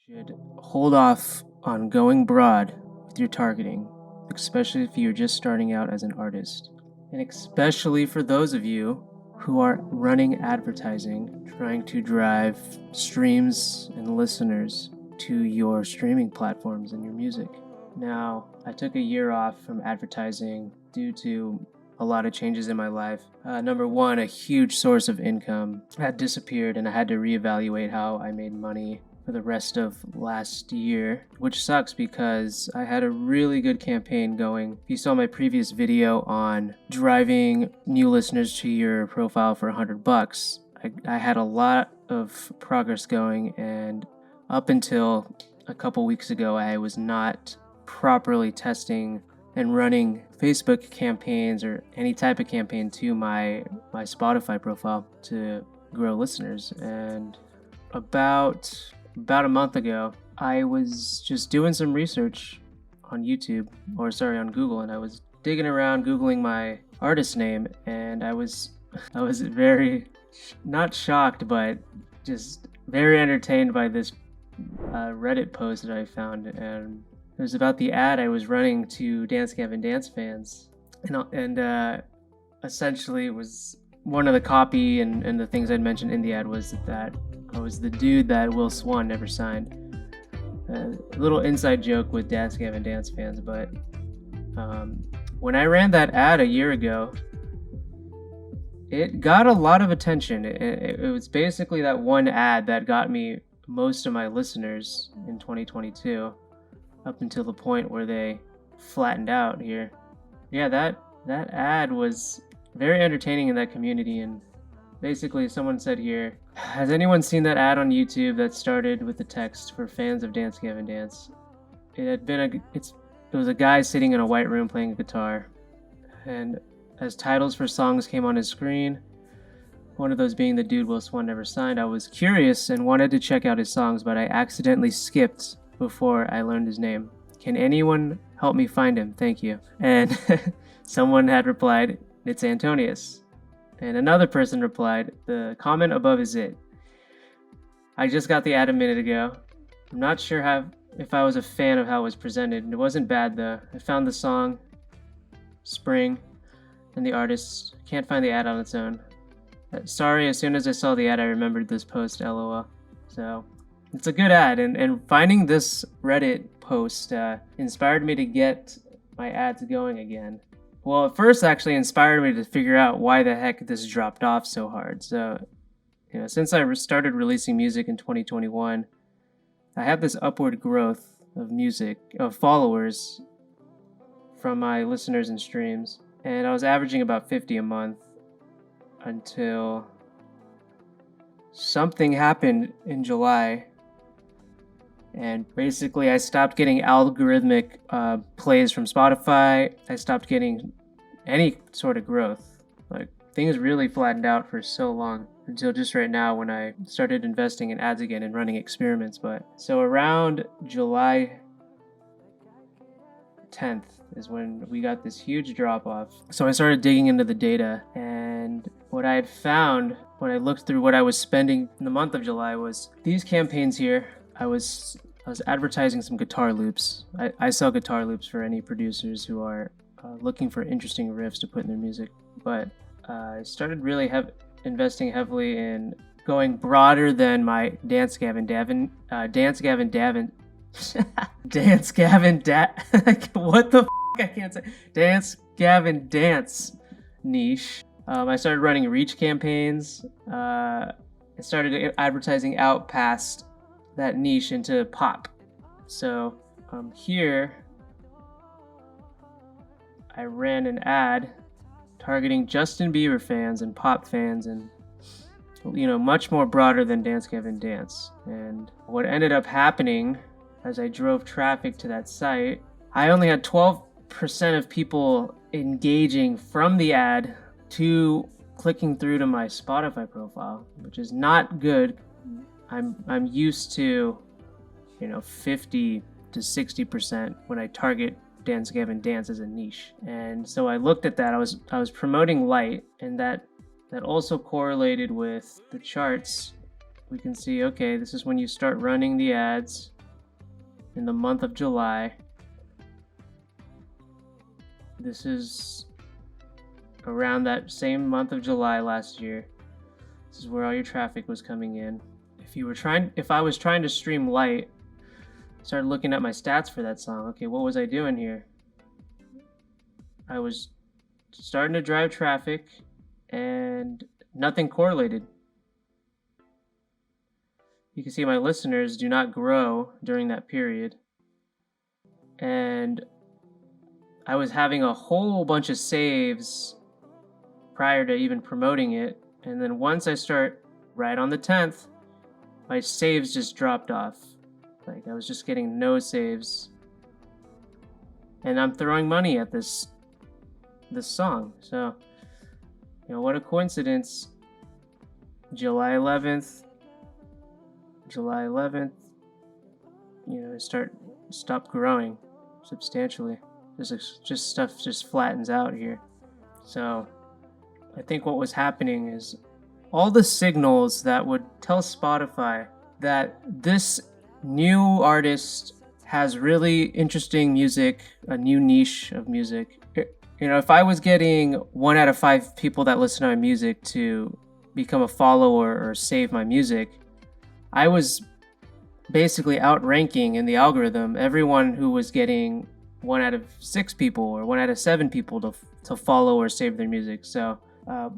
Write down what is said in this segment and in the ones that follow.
should hold off on going broad with your targeting, especially if you're just starting out as an artist. And especially for those of you who are running advertising, trying to drive streams and listeners to your streaming platforms and your music. Now, I took a year off from advertising due to a lot of changes in my life. Number one, a huge source of income had disappeared, and I had to reevaluate how I made money for the rest of last year, which sucks because I had a really good campaign going. If you saw my previous video on driving new listeners to your profile for $100, I had a lot of progress going, and up until a couple weeks ago, I was not properly testing and running Facebook campaigns or any type of campaign to my Spotify profile to grow listeners. And about a month ago, I was just doing some research on on Google, and I was digging around Googling my artist name, and I was very, not shocked, but just very entertained by this Reddit post that I found, and it was about the ad I was running to Dance Gavin Dance fans, and essentially it was one of the copy and the things I'd mentioned in the ad was that I was the dude that Will Swan never signed. A little inside joke with Dance Gavin Dance fans, but when I ran that ad a year ago, it got a lot of attention. It was basically that one ad that got me most of my listeners in 2022, up until the point where they flattened out here. Yeah, that ad was very entertaining in that community, and basically someone said here, has anyone seen that ad on YouTube that started with the text for fans of Dance Gavin Dance? It was a guy sitting in a white room playing a guitar, and as titles for songs came on his screen, one of those being the dude Will Swan never signed, I was curious and wanted to check out his songs, but I accidentally skipped before I learned his name. Can anyone help me find him? Thank you. And someone had replied, it's Antonius. And another person replied, the comment above is it. I just got the ad a minute ago. I'm not sure if I was a fan of how it was presented. It wasn't bad though. I found the song, Spring, and the artist. Can't find the ad on its own. Sorry, as soon as I saw the ad, I remembered this post, lol. So, it's a good ad, and finding this Reddit post inspired me to get my ads going again. Well, it first actually inspired me to figure out why the heck this dropped off so hard. So, since I started releasing music in 2021, I have this upward growth of followers from my listeners and streams, and I was averaging about 50 a month until something happened in July. And basically, I stopped getting algorithmic plays from Spotify. I stopped getting any sort of growth. Like, things really flattened out for so long until just right now when I started investing in ads again and running experiments. But so around July 10th is when we got this huge drop off. So I started digging into the data, and what I had found when I looked through what I was spending in the month of July was these campaigns here. I was advertising some guitar loops. I sell guitar loops for any producers who are looking for interesting riffs to put in their music. But I started really investing heavily in going broader than my Dance Gavin Davin. What the f***? I can't say. Dance Gavin Dance niche. I started running reach campaigns. I started advertising out past that niche into pop. So here I ran an ad targeting Justin Bieber fans and pop fans, and much more broader than Dance Gavin Dance. And what ended up happening as I drove traffic to that site, I only had 12% of people engaging from the ad to clicking through to my Spotify profile, which is not good. I'm used to 50 to 60% when I target Dance Gavin Dance as a niche. And so I looked at that. I was promoting light, and that also correlated with the charts. We can see, okay, this is when you start running the ads. in the month of July. This is around that same month of July last year. This is where all your traffic was coming in. If I was trying to stream light, started looking at my stats for that song. Okay, what was I doing here? I was starting to drive traffic and nothing correlated. You can see my listeners do not grow during that period. And I was having a whole bunch of saves prior to even promoting it. And then once I start right on the 10th, my saves just dropped off. Like I was just getting no saves. And I'm throwing money at this song. So, what a coincidence. July 11th, stopped growing substantially. Just stuff just flattens out here. So I think what was happening is all the signals that would tell Spotify that this new artist has really interesting music, a new niche of music. If I was getting 1 out of 5 people that listen to my music to become a follower or save my music, I was basically outranking in the algorithm everyone who was getting 1 out of 6 people or 1 out of 7 people to follow or save their music. So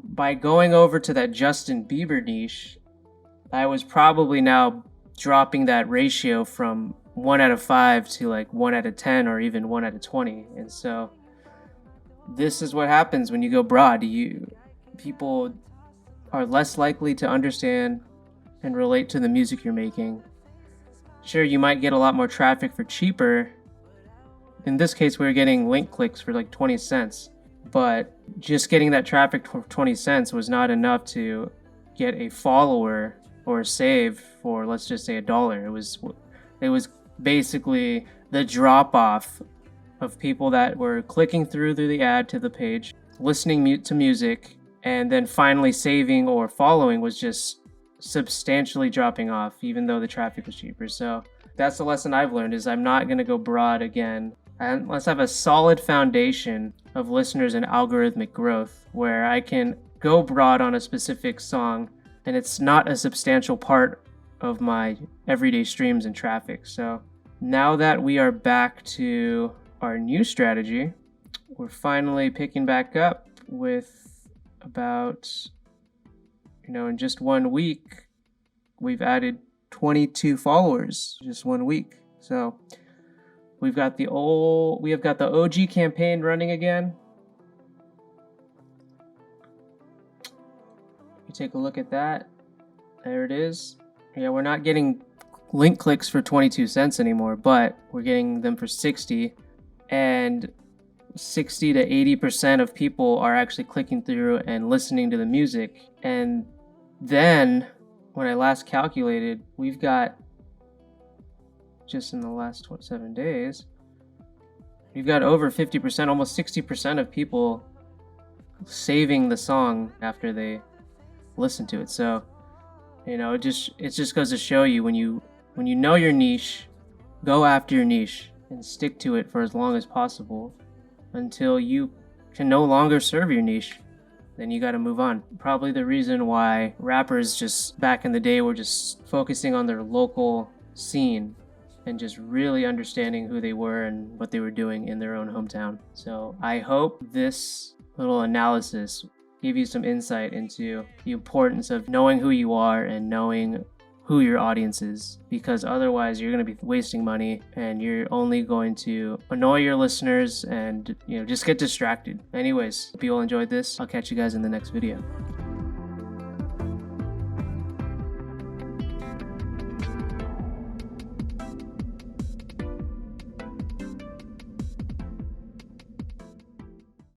by going over to that Justin Bieber niche, I was probably now dropping that ratio from 1 out of 5 to like 1 out of 10 or even 1 out of 20. And so this is what happens when you go broad. People are less likely to understand and relate to the music you're making. Sure, you might get a lot more traffic for cheaper. In this case, we were getting link clicks for like 20 cents. But just getting that traffic for 20 cents was not enough to get a follower or a save for, let's just say, $1. It was basically the drop off of people that were clicking through the ad to the page, listening to music, and then finally saving or following was just substantially dropping off, even though the traffic was cheaper. So that's the lesson I've learned, is I'm not going to go broad again unless I have a solid foundation of listeners and algorithmic growth where I can go broad on a specific song and it's not a substantial part of my everyday streams and traffic. So now that we are back to our new strategy, we're finally picking back up with about, in just 1 week, we've added 22 followers just 1 week. So we have got the OG campaign running again. You take a look at that. There it is. Yeah, we're not getting link clicks for 22 cents anymore, but we're getting them for 60. And 60 to 80% of people are actually clicking through and listening to the music. And then when I last calculated, we've got, just in the last 7 days, we've got over 50%, almost 60% of people saving the song after they listen to it. So, it just goes to show you, when you know your niche, go after your niche and stick to it for as long as possible until you can no longer serve your niche. Then you got to move on. Probably the reason why rappers just back in the day were just focusing on their local scene and just really understanding who they were and what they were doing in their own hometown. So I hope this little analysis gave you some insight into the importance of knowing who you are and knowing who your audience is, because otherwise you're going to be wasting money and you're only going to annoy your listeners and just get distracted. Anyways, hope you all enjoyed this. I'll catch you guys in the next video.